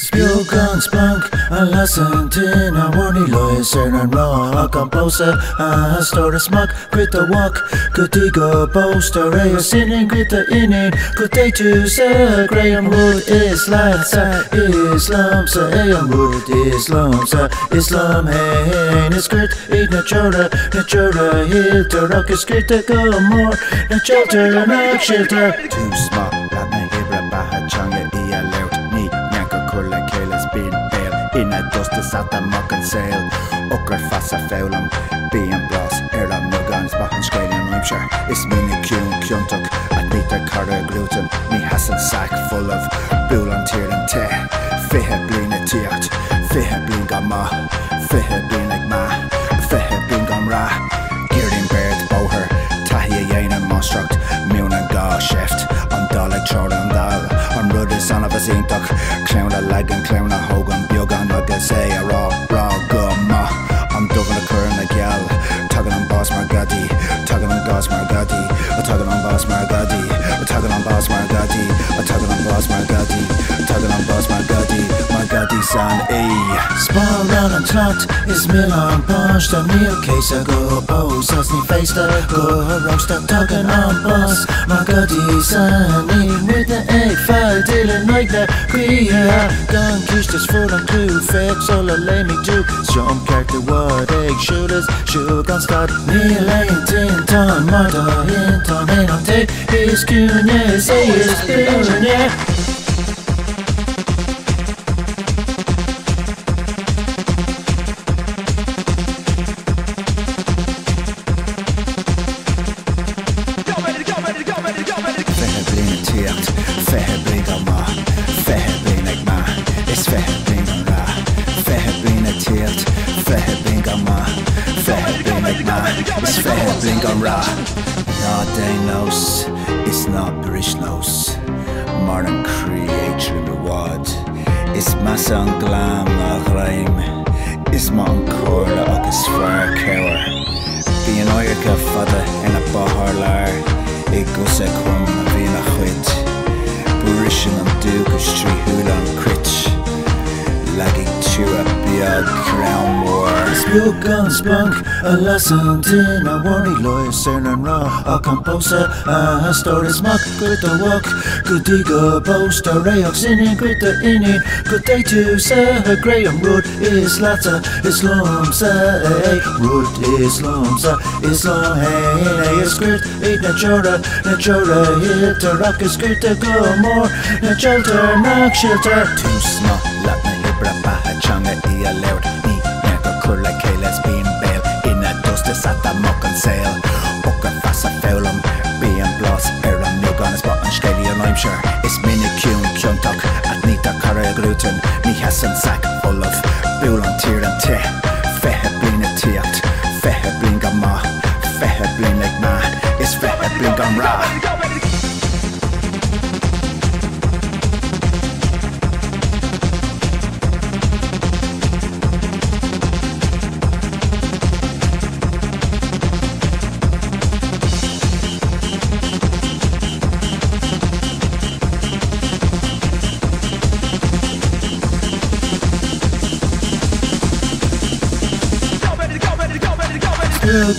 Spiogan spunk a lesson tin a warning lois and raw a composer a story smuck quit the walk good go poster a sinning quit the inning good day to say Graham Wood Islam sa Islam sa Graham Wood Islam hey it's great eat natura hit the rock is great to go more na shelter na shelter too small la na hebra baha changa ia left ni nyaka kolla kelas bin bel in a dust at the muck and sail okra fassa faulam being bros eram no guns behind scaling I'm sure it's mini kyuntuk at meter carter gluten me has a sack full of bull on tier and te fihe blin a tiat fihe blin gamma fihe blin like ma fihe blin gamra gearing bird boher tahia yain and monstruct moon and ga shift on dalek chord and dal on rudder son of a zintuk clown a leg and clown a hogan biogan a say a raw gumma I'm doing a current a gal tugging on boss margadi tugging on boss margadi tugging on boss margadi tugging on boss margadi tugging on boss margadi tugging on boss margadi san a spawn round and clout is Milan punch the meal case a go pose as the face the go roast the tugging on boss margadi san with the egg fire dealing like that queer gun kiss this full and two facts all let me do jump character what egg shooters shoot gun start me lane tin ton mother in ton and on take his cune say his billionaire It's fair blink on ra. Not they knows, it's not British knows. Modern creator reward. It's masan glam nach raim. It's mon corda agus far cower. Being oirka fada in a bahar lar. It goes a cum being a quit. Burishin and Duke Street Hulan Critch. Lagging to a big crown war. Spiogan spunk a lesson tin a warning lois and raw a composer a story smuck good the walk good go poster rayox in good the inning good day to say Graham Wood Islam sa Wood Islam hey it's great eat natura hit the rock is great to go more na shelter too small la na hebra baha changa ia left ni nyaka kolla kelas bin bel in a dust at the muck and sail okra fassa faulam being blos eram no guns but on scaly and I'm sure it's mini kyuntuk at nita carter gluten ni has a sack full of bull on tier and te fehe blin a tiat fehe blin gamma fehe blin like ma it's fehe blin gamra.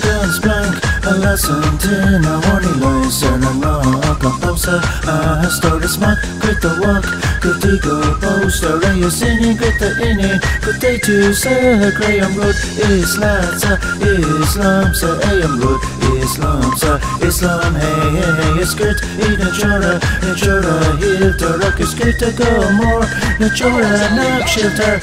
Guns blank a lesson tin a warning lois and raw a composer a story smuck quit the walk good go poster a sinning quit the inning good day to say Graham Wood Islam sa Graham Wood Islam hey it's good eat natura hit the rock is good to go more natura na shelter